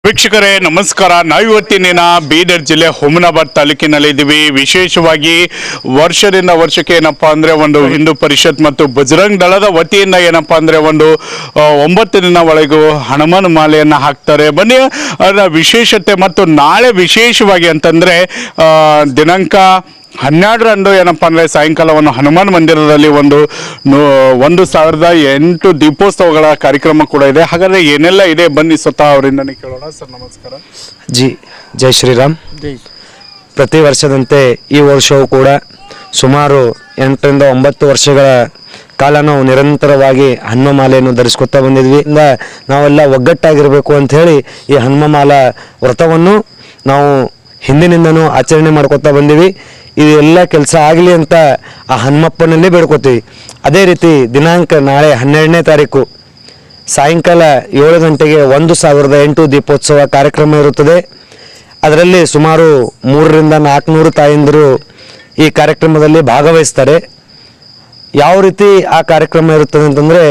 ವೀಕ್ಷಕರೇ ನಮಸ್ಕಾರ. ನಾವಿವತ್ತಿನ ಬೀದರ್ ಜಿಲ್ಲೆ ಹುಮನಾಬಾದ್ ತಾಲೂಕಿನಲ್ಲಿದ್ದೀವಿ. ವಿಶೇಷವಾಗಿ ವರ್ಷದಿಂದ ವರ್ಷಕ್ಕೆ ಏನಪ್ಪಾ ಅಂದ್ರೆ ಒಂದು ಹಿಂದೂ ಪರಿಷತ್ ಮತ್ತು ಬಜರಂಗ್ ದಳದ ವತಿಯಿಂದ ಏನಪ್ಪಾ ಅಂದ್ರೆ ಒಂದು 9 ದಿನ ಒಳಗೂ ಹನುಮಾನ್ ಮಾಲೆಯನ್ನು ಹಾಕ್ತಾರೆ. ಬನ್ನಿ ಅದರ ವಿಶೇಷತೆ ಮತ್ತು ನಾಳೆ ವಿಶೇಷವಾಗಿ ಅಂತಂದ್ರೆ ದಿನಾಂಕ 12ರಂದು ಏನಪ್ಪಾ ಅಂದ್ರೆ ಸಾಯಂಕಾಲವನ್ನು ಹನುಮಾನ್ ಮಂದಿರದಲ್ಲಿ 1008 ದೀಪೋತ್ಸವಗಳ ಕಾರ್ಯಕ್ರಮ ಕೂಡ ಇದೆ. ಹಾಗಾದ್ರೆ ಏನೆಲ್ಲ ಇದೆ ಬನ್ನಿ ಸ್ವತಃ ಅವರಿಂದನೇ ಕೇಳೋಣ. ಸರ್ ನಮಸ್ಕಾರ. ಜೈ ಶ್ರೀರಾಮ್. ಪ್ರತಿ ವರ್ಷದಂತೆ ಈ ವರ್ಷವೂ ಕೂಡ ಸುಮಾರು 8ರಿಂದ 9 ವರ್ಷಗಳ ಕಾಲ ನಾವು ನಿರಂತರವಾಗಿ ಹನುಮಾಲೆಯನ್ನು ಧರಿಸ್ಕೊತಾ ಬಂದಿದ್ವಿ. ನಾವೆಲ್ಲ ಒಗ್ಗಟ್ಟಾಗಿರಬೇಕು ಅಂತ ಹೇಳಿ ಈ ಹನುಮಾಲ ವ್ರತವನ್ನು ನಾವು ಹಿಂದಿನಿಂದನೂ ಆಚರಣೆ ಮಾಡ್ಕೊತಾ ಬಂದೀವಿ. ಇದೆಲ್ಲ ಕೆಲಸ ಆಗಲಿ ಅಂತ ಆ ಹನುಮಪ್ಪನಲ್ಲೇ ಬೇಡ್ಕೋತೀವಿ. ಅದೇ ರೀತಿ ದಿನಾಂಕ ನಾಳೆ 12ನೇ ತಾರೀಕು ಸಾಯಂಕಾಲ 7 ಗಂಟೆಗೆ 1008 ದೀಪೋತ್ಸವ ಕಾರ್ಯಕ್ರಮ ಇರುತ್ತದೆ. ಅದರಲ್ಲಿ ಸುಮಾರು 300ರಿಂದ 400 ತಾಯಂದಿರು ಈ ಕಾರ್ಯಕ್ರಮದಲ್ಲಿ ಭಾಗವಹಿಸ್ತಾರೆ. ಯಾವ ರೀತಿ ಆ ಕಾರ್ಯಕ್ರಮ ಇರುತ್ತದೆ ಅಂತಂದರೆ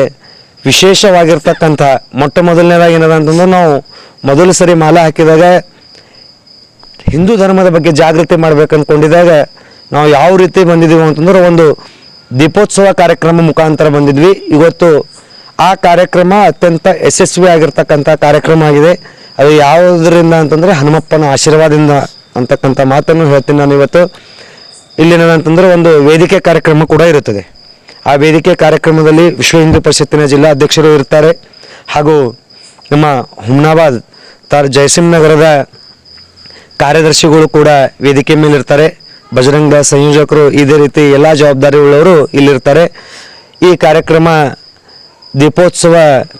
ವಿಶೇಷವಾಗಿರ್ತಕ್ಕಂಥ ಮೊದಲನೇದಾಗಿ ಏನದ ಅಂತಂದ್ರೆ ನಾವು ಮೊದಲು ಸರಿ ಮಾಲೆ ಹಾಕಿದಾಗ ಹಿಂದೂ ಧರ್ಮದ ಬಗ್ಗೆ ಜಾಗೃತಿ ಮಾಡ್ಬೇಕಂದ್ಕೊಂಡಿದ್ದಾಗ ನಾವು ಯಾವ ರೀತಿ ಬಂದಿದ್ದೀವಿ ಅಂತಂದ್ರೆ ಒಂದು ದೀಪೋತ್ಸವ ಕಾರ್ಯಕ್ರಮ ಮುಖಾಂತರ ಬಂದಿದ್ವಿ. ಇವತ್ತು ಆ ಕಾರ್ಯಕ್ರಮ ಅತ್ಯಂತ ಯಶಸ್ವಿ ಆಗಿರ್ತಕ್ಕಂಥ ಕಾರ್ಯಕ್ರಮ ಆಗಿದೆ. ಅದು ಯಾವುದರಿಂದ ಅಂತಂದರೆ ಹನುಮಪ್ಪನ ಆಶೀರ್ವಾದದಿಂದ ಅಂತಕ್ಕಂಥ ಮಾತನ್ನು ಹೇಳ್ತೀನಿ ನಾನು. ಇವತ್ತು ಇಲ್ಲೇನಂತಂದರೆ ಒಂದು ವೇದಿಕೆ ಕಾರ್ಯಕ್ರಮ ಕೂಡ ಇರುತ್ತದೆ. ಆ ವೇದಿಕೆ ಕಾರ್ಯಕ್ರಮದಲ್ಲಿ ವಿಶ್ವ ಹಿಂದೂ ಪರಿಷತ್ತಿನ ಜಿಲ್ಲಾ ಅಧ್ಯಕ್ಷರು ಇರ್ತಾರೆ. ಹಾಗೂ ನಮ್ಮ ಹುಮನಾಬಾದ್ ಜಯಸಿಂಹ ನಗರದ ಕಾರ್ಯದರ್ಶಿಗಳು ಕೂಡ ವೇದಿಕೆ ಮೇಲಿರ್ತಾರೆ. ಬಜರಂಗ ಸಂಯೋಜಕರು ಇದೇ ರೀತಿ ಎಲ್ಲ ಜವಾಬ್ದಾರಿ ಉಳ್ಳವರು ಇಲ್ಲಿರ್ತಾರೆ. ಈ ಕಾರ್ಯಕ್ರಮ ದೀಪೋತ್ಸವ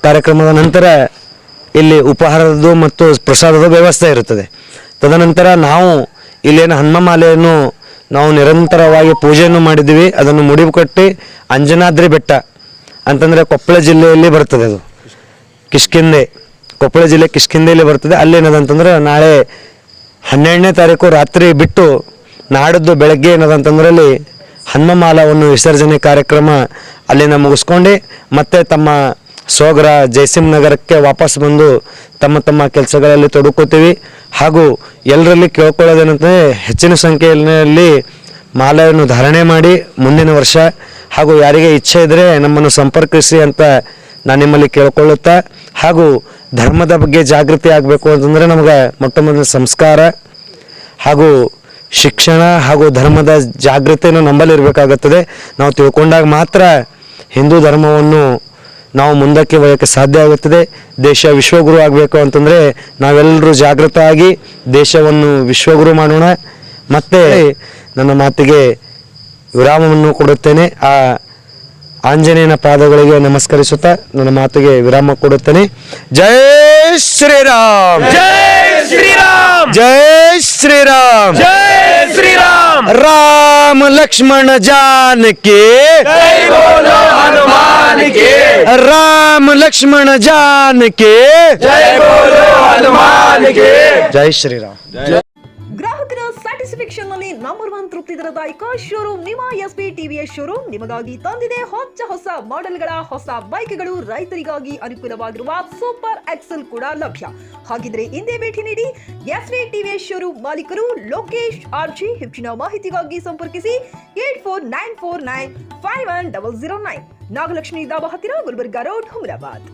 ಕಾರ್ಯಕ್ರಮದ ನಂತರ ಇಲ್ಲಿ ಉಪಹಾರದ್ದು ಮತ್ತು ಪ್ರಸಾದದ ವ್ಯವಸ್ಥೆ ಇರುತ್ತದೆ. ತದನಂತರ ನಾವು ಇಲ್ಲೇನು ಹನುಮಾಲೆಯನ್ನು ನಾವು ನಿರಂತರವಾಗಿ ಪೂಜೆಯನ್ನು ಮಾಡಿದ್ದೀವಿ. ಅದನ್ನು ಮುಡಿಪುಕಟ್ಟಿ ಅಂಜನಾದ್ರಿ ಬೆಟ್ಟ ಅಂತಂದರೆ ಕೊಪ್ಪಳ ಜಿಲ್ಲೆಯಲ್ಲಿ ಬರ್ತದೆ. ಅದು ಕೊಪ್ಪಳ ಜಿಲ್ಲೆ ಕಿಷ್ಕಿಂಧೆಯಲ್ಲಿ ಬರ್ತದೆ. ಅಲ್ಲೇನದಂತಂದ್ರೆ ನಾಳೆ 12ನೇ ತಾರೀಕು ರಾತ್ರಿ ಬಿಟ್ಟು ನಾಡಿದ್ದು ಬೆಳಗ್ಗೆ ಏನದಂತಂದ್ರೆ ಅಲ್ಲಿ ಹನುಮಾಲವನ್ನು ವಿಸರ್ಜನೆ ಕಾರ್ಯಕ್ರಮ ಅಲ್ಲಿಂದ ಮುಗಿಸ್ಕೊಂಡು ಮತ್ತೆ ತಮ್ಮ ಸೋಗರ ಜಯಸಿಂಹ ನಗರಕ್ಕೆ ವಾಪಸ್ ಬಂದು ತಮ್ಮ ಕೆಲಸಗಳಲ್ಲಿ ತೊಡಕೋತೀವಿ. ಹಾಗೂ ಎಲ್ಲರಲ್ಲಿ ಕೇಳ್ಕೊಳ್ಳೋದೇನಂತಂದರೆ ಹೆಚ್ಚಿನ ಸಂಖ್ಯೆಯಲ್ಲಿ ಮಾಲೆಯನ್ನು ಧಾರಣೆ ಮಾಡಿ ಮುಂದಿನ ವರ್ಷ ಹಾಗೂ ಯಾರಿಗೆ ಇಚ್ಛೆ ಇದ್ದರೆ ನಮ್ಮನ್ನು ಸಂಪರ್ಕಿಸಿ ಅಂತ ನಾನು ನಿಮ್ಮಲ್ಲಿ ಕೇಳ್ಕೊಳ್ಳುತ್ತಾ, ಹಾಗೂ ಧರ್ಮದ ಬಗ್ಗೆ ಜಾಗೃತಿ ಆಗಬೇಕು ಅಂತಂದರೆ ನಮಗೆ ಮೊದಲು ಸಂಸ್ಕಾರ ಹಾಗೂ ಶಿಕ್ಷಣ ಹಾಗೂ ಧರ್ಮದ ಜಾಗೃತಿಯನ್ನು ನಂಬಲಿರಬೇಕಾಗುತ್ತದೆ. ನಾವು ತಿಳ್ಕೊಂಡಾಗ ಮಾತ್ರ ಹಿಂದೂ ಧರ್ಮವನ್ನು ನಾವು ಮುಂದಕ್ಕೆ ಒಯ್ಯೋಕ್ಕೆ ಸಾಧ್ಯ ಆಗುತ್ತದೆ. ದೇಶ ವಿಶ್ವಗುರು ಆಗಬೇಕು ಅಂತಂದರೆ ನಾವೆಲ್ಲರೂ ಜಾಗೃತ ಆಗಿ ದೇಶವನ್ನು ವಿಶ್ವಗುರು ಮಾಡೋಣ. ಮತ್ತು ನನ್ನ ಮಾತಿಗೆ ವಿರಾಮವನ್ನು ಕೊಡುತ್ತೇನೆ. ಆ ಆಂಜನೇಯನ ಪಾದಗಳಿಗೆ ನಮಸ್ಕರಿಸುತ್ತಾ ನನ್ನ ಮಾತಿಗೆ ವಿರಾಮ ಕೊಡುತ್ತೇನೆ. ಜೈ ಶ್ರೀರಾಮ್, ಜೈ ಶ್ರೀರಾಮ್, ಜೈ ಶ್ರೀರಾಮ್, ಜೈ ಶ್ರೀರಾಮ್. ರಾಮ ಲಕ್ಷ್ಮಣ ಜಾನಕಿ ಜೈ ಬೋಲೋ ಹನುಮಾನ್ ಕಿ, ರಾಮ ಲಕ್ಷ್ಮಣ ಜಾನಕಿ ಜೈ ಬೋಲೋ ಹನುಮಾನ್ ಕಿ. ಜೈ ಶ್ರೀರಾಮ್. ಗ್ರಾಹಕರ ಸ್ಯಾಟಿಸ್ಫ್ಯಾಕ್ಷನ್ ನಲ್ಲಿ ನಂಬರ್ 1 ತೃಪ್ತಿ ದರದಾಯಕ ಶೋರೂಮ್ ನಿಮ್ಮ ಎಸ್ಪಿ ಟಿವಿಎಸ್ ಶೋರೂಮ್ ನಿಮಗಾಗಿ ತಂದಿದೆ ಹೊಸ ಮಾಡೆಲ್ಗಳ ಹೊಸ ಬೈಕ್ಗಳು. ರೈತರಿಗಾಗಿ ಅನುಕೂಲವಾಗಿರುವ ಸೂಪರ್ ಎಕ್ಸೆಲ್ ಕೂಡ ಲಭ್ಯ. ಹಾಗಿದ್ರೆ ಹಿಂದೆ ಭೇಟಿ ನೀಡಿ ಎಸ್ಪಿ ಟಿವಿಎಸ್ ಶೋರೂಮ್ ಮಾಲೀಕರು ಲೋಕೇಶ್ ಆರ್ಜಿ. ಹೆಚ್ಚಿನ ಮಾಹಿತಿಗಾಗಿ ಸಂಪರ್ಕಿಸಿ 8494951009. ನಾಗಲಕ್ಷ್ಮಿ ದಾಬಾ ಹತ್ತಿರ, ಗುಲ್ಬರ್ಗಾ ರೋಡ್, ಹುಮನಾಬಾದ್.